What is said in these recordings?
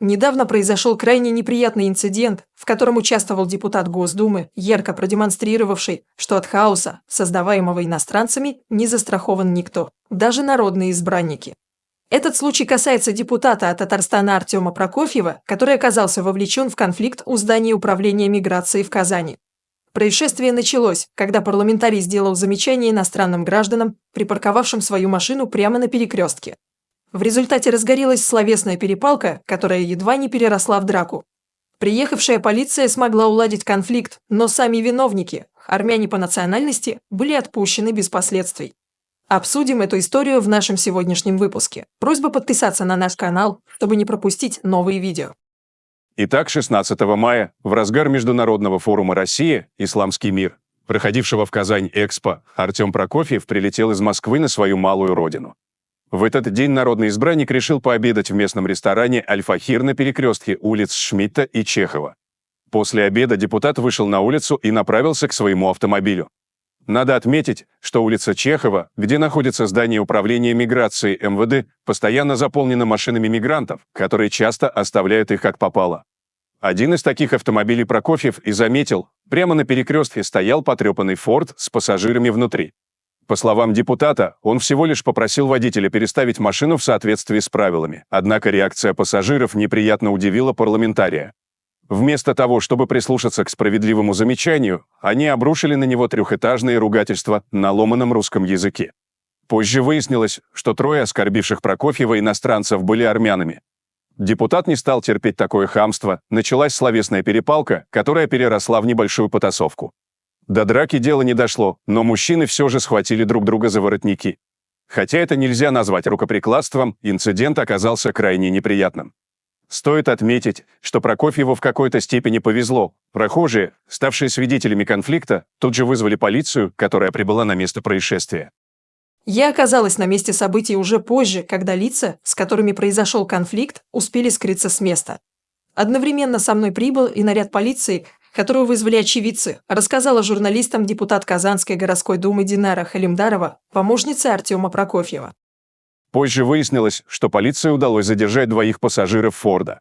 Недавно произошел крайне неприятный инцидент, в котором участвовал депутат Госдумы, ярко продемонстрировавший, что от хаоса, создаваемого иностранцами, не застрахован никто, даже народные избранники. Этот случай касается депутата от Татарстана Артема Прокофьева, который оказался вовлечен в конфликт у здания управления миграции в Казани. Происшествие началось, когда парламентарий сделал замечание иностранным гражданам, припарковавшим свою машину прямо на перекрестке. В результате разгорелась словесная перепалка, которая едва не переросла в драку. Приехавшая полиция смогла уладить конфликт, но сами виновники, армяне по национальности, были отпущены без последствий. Обсудим эту историю в нашем сегодняшнем выпуске. Просьба подписаться на наш канал, чтобы не пропустить новые видео. Итак, 16 мая, в разгар Международного форума «Россия. Исламский мир», проходившего в Казань Экспо, Артем Прокофьев прилетел из Москвы на свою малую родину. В этот день народный избранник решил пообедать в местном ресторане «Аль-Фахир» на перекрестке улиц Шмидта и Чехова. После обеда депутат вышел на улицу и направился к своему автомобилю. Надо отметить, что улица Чехова, где находится здание управления миграции МВД, постоянно заполнена машинами мигрантов, которые часто оставляют их как попало. Один из таких автомобилей Прокофьев и заметил, прямо на перекрестке стоял потрепанный «Форд» с пассажирами внутри. По словам депутата, он всего лишь попросил водителя переставить машину в соответствии с правилами, однако реакция пассажиров неприятно удивила парламентария. Вместо того, чтобы прислушаться к справедливому замечанию, они обрушили на него трехэтажные ругательства на ломаном русском языке. Позже выяснилось, что трое оскорбивших Прокофьева иностранцев были армянами. Депутат не стал терпеть такое хамство, началась словесная перепалка, которая переросла в небольшую потасовку. До драки дело не дошло, но мужчины все же схватили друг друга за воротники. Хотя это нельзя назвать рукоприкладством, инцидент оказался крайне неприятным. Стоит отметить, что Прокофьеву в какой-то степени повезло. Прохожие, ставшие свидетелями конфликта, тут же вызвали полицию, которая прибыла на место происшествия. Я оказалась на месте событий уже позже, когда лица, с которыми произошел конфликт, успели скрыться с места. Одновременно со мной прибыл и наряд полиции, которую вызвали очевидцы, рассказала журналистам депутат Казанской городской думы Динара Халимдарова, помощница Артема Прокофьева. Позже выяснилось, что полиции удалось задержать двоих пассажиров «Форда».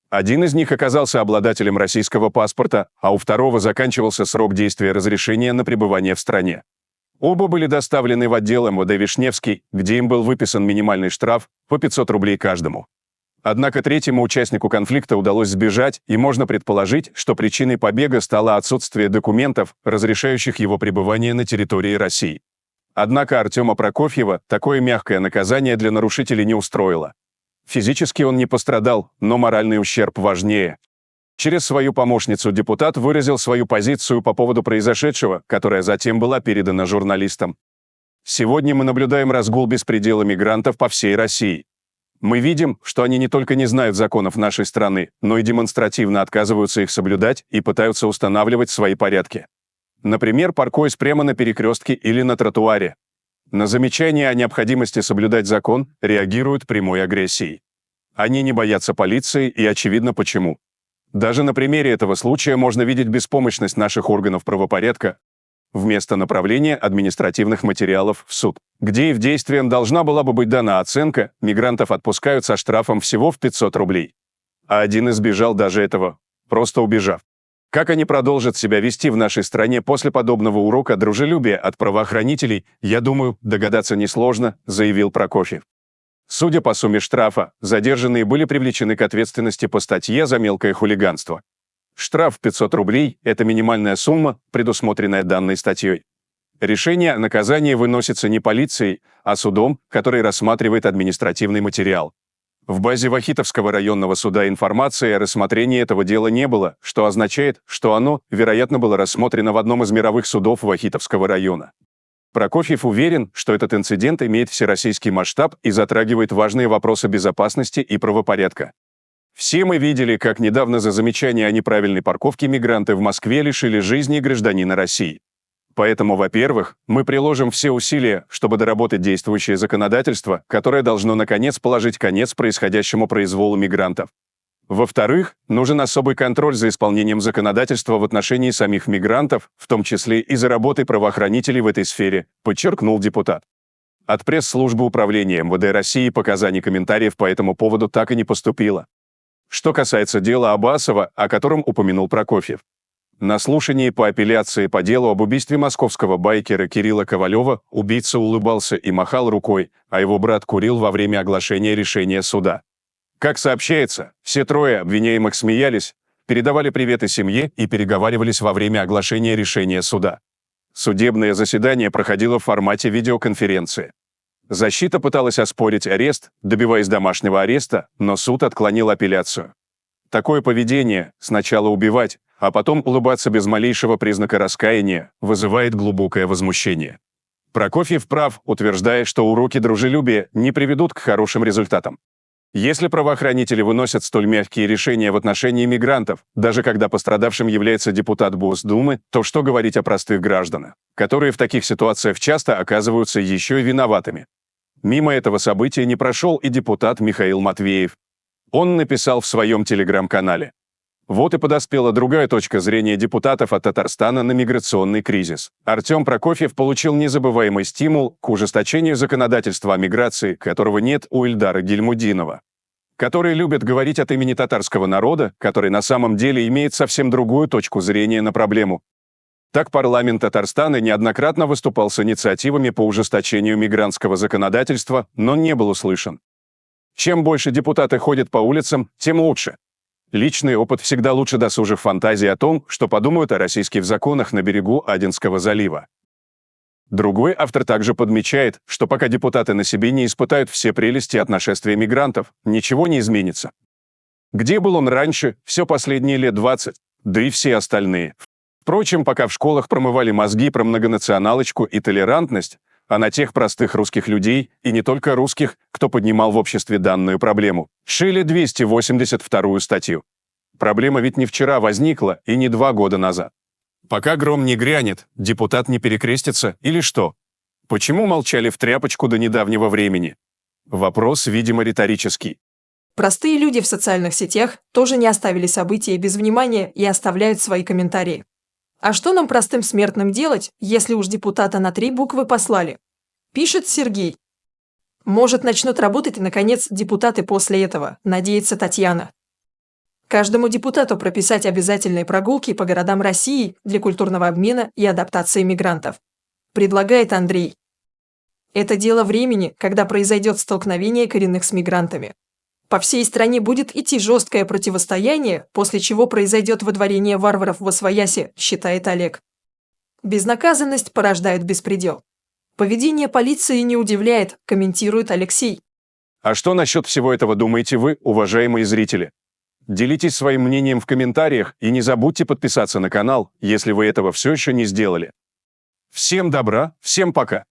Один из них оказался обладателем российского паспорта, а у второго заканчивался срок действия разрешения на пребывание в стране. Оба были доставлены в отдел МВД Вишневский, где им был выписан минимальный штраф по 500 рублей каждому. Однако третьему участнику конфликта удалось сбежать, и можно предположить, что причиной побега стало отсутствие документов, разрешающих его пребывание на территории России. Однако Артема Прокофьева такое мягкое наказание для нарушителей не устроило. Физически он не пострадал, но моральный ущерб важнее. Через свою помощницу депутат выразил свою позицию по поводу произошедшего, которая затем была передана журналистам. Сегодня мы наблюдаем разгул беспредела мигрантов по всей России. Мы видим, что они не только не знают законов нашей страны, но и демонстративно отказываются их соблюдать и пытаются устанавливать свои порядки. Например, паркуясь прямо на перекрестке или на тротуаре. На замечание о необходимости соблюдать закон реагируют прямой агрессией. Они не боятся полиции, и очевидно почему. Даже на примере этого случая можно видеть беспомощность наших органов правопорядка вместо направления административных материалов в суд, где их действиям должна была бы быть дана оценка, мигрантов отпускают со штрафом всего в 500 рублей. А один избежал даже этого, просто убежав. Как они продолжат себя вести в нашей стране после подобного урока дружелюбия от правоохранителей, я думаю, догадаться несложно, заявил Прокофьев. Судя по сумме штрафа, задержанные были привлечены к ответственности по статье за мелкое хулиганство. Штраф 500 рублей – это минимальная сумма, предусмотренная данной статьей. Решение о наказании выносится не полицией, а судом, который рассматривает административный материал. В базе Вахитовского районного суда информации о рассмотрении этого дела не было, что означает, что оно, вероятно, было рассмотрено в одном из мировых судов Вахитовского района. Прокофьев уверен, что этот инцидент имеет всероссийский масштаб и затрагивает важные вопросы безопасности и правопорядка. Все мы видели, как недавно за замечание о неправильной парковке мигранты в Москве лишили жизни гражданина России. Поэтому, во-первых, мы приложим все усилия, чтобы доработать действующее законодательство, которое должно, наконец, положить конец происходящему произволу мигрантов. Во-вторых, нужен особый контроль за исполнением законодательства в отношении самих мигрантов, в том числе и за работой правоохранителей в этой сфере, подчеркнул депутат. От пресс-службы управления МВД России по Казани комментариев по этому поводу так и не поступило. Что касается дела Аббасова, о котором упомянул Прокофьев. На слушании по апелляции по делу об убийстве московского байкера Кирилла Ковалева убийца улыбался и махал рукой, а его брат курил во время оглашения решения суда. Как сообщается, все трое обвиняемых смеялись, передавали приветы семье и переговаривались во время оглашения решения суда. Судебное заседание проходило в формате видеоконференции. Защита пыталась оспорить арест, добиваясь домашнего ареста, но суд отклонил апелляцию. Такое поведение, сначала убивать, а потом улыбаться без малейшего признака раскаяния, вызывает глубокое возмущение. Прокофьев прав, утверждая, что уроки дружелюбия не приведут к хорошим результатам. Если правоохранители выносят столь мягкие решения в отношении мигрантов, даже когда пострадавшим является депутат Госдумы, то что говорить о простых гражданах, которые в таких ситуациях часто оказываются еще и виноватыми? Мимо этого события не прошел и депутат Михаил Матвеев. Он написал в своем телеграм-канале: «Вот и подоспела другая точка зрения депутатов от Татарстана на миграционный кризис. Артем Прокофьев получил незабываемый стимул к ужесточению законодательства о миграции, которого нет у Ильдара Гильмудинова, который любит говорить от имени татарского народа, который на самом деле имеет совсем другую точку зрения на проблему». Так парламент Татарстана неоднократно выступал с инициативами по ужесточению мигрантского законодательства, но не был услышан. Чем больше депутаты ходят по улицам, тем лучше. Личный опыт всегда лучше досужих фантазий о том, что подумают о российских законах на берегу Аденского залива. Другой автор также подмечает, что пока депутаты на себе не испытают все прелести от нашествия мигрантов, ничего не изменится. Где был он раньше, все последние лет 20, да и все остальные. Впрочем, пока в школах промывали мозги про многонационалочку и толерантность, а на тех простых русских людей, и не только русских, кто поднимал в обществе данную проблему, шили 282-ю статью. Проблема ведь не вчера возникла и не 2 года назад. Пока гром не грянет, депутат не перекрестится или что? Почему молчали в тряпочку до недавнего времени? Вопрос, видимо, риторический. Простые люди в социальных сетях тоже не оставили события без внимания и оставляют свои комментарии. А что нам, простым смертным, делать, если уж депутата на 3 буквы послали? Пишет Сергей. Может, начнут работать, наконец, депутаты после этого, надеется Татьяна. Каждому депутату прописать обязательные прогулки по городам России для культурного обмена и адаптации мигрантов. Предлагает Андрей. Это дело времени, когда произойдет столкновение коренных с мигрантами. По всей стране будет идти жесткое противостояние, после чего произойдет выдворение варваров восвояси, считает Олег. Безнаказанность порождает беспредел. Поведение полиции не удивляет, комментирует Алексей. А что насчет всего этого думаете вы, уважаемые зрители? Делитесь своим мнением в комментариях и не забудьте подписаться на канал, если вы этого все еще не сделали. Всем добра, всем пока!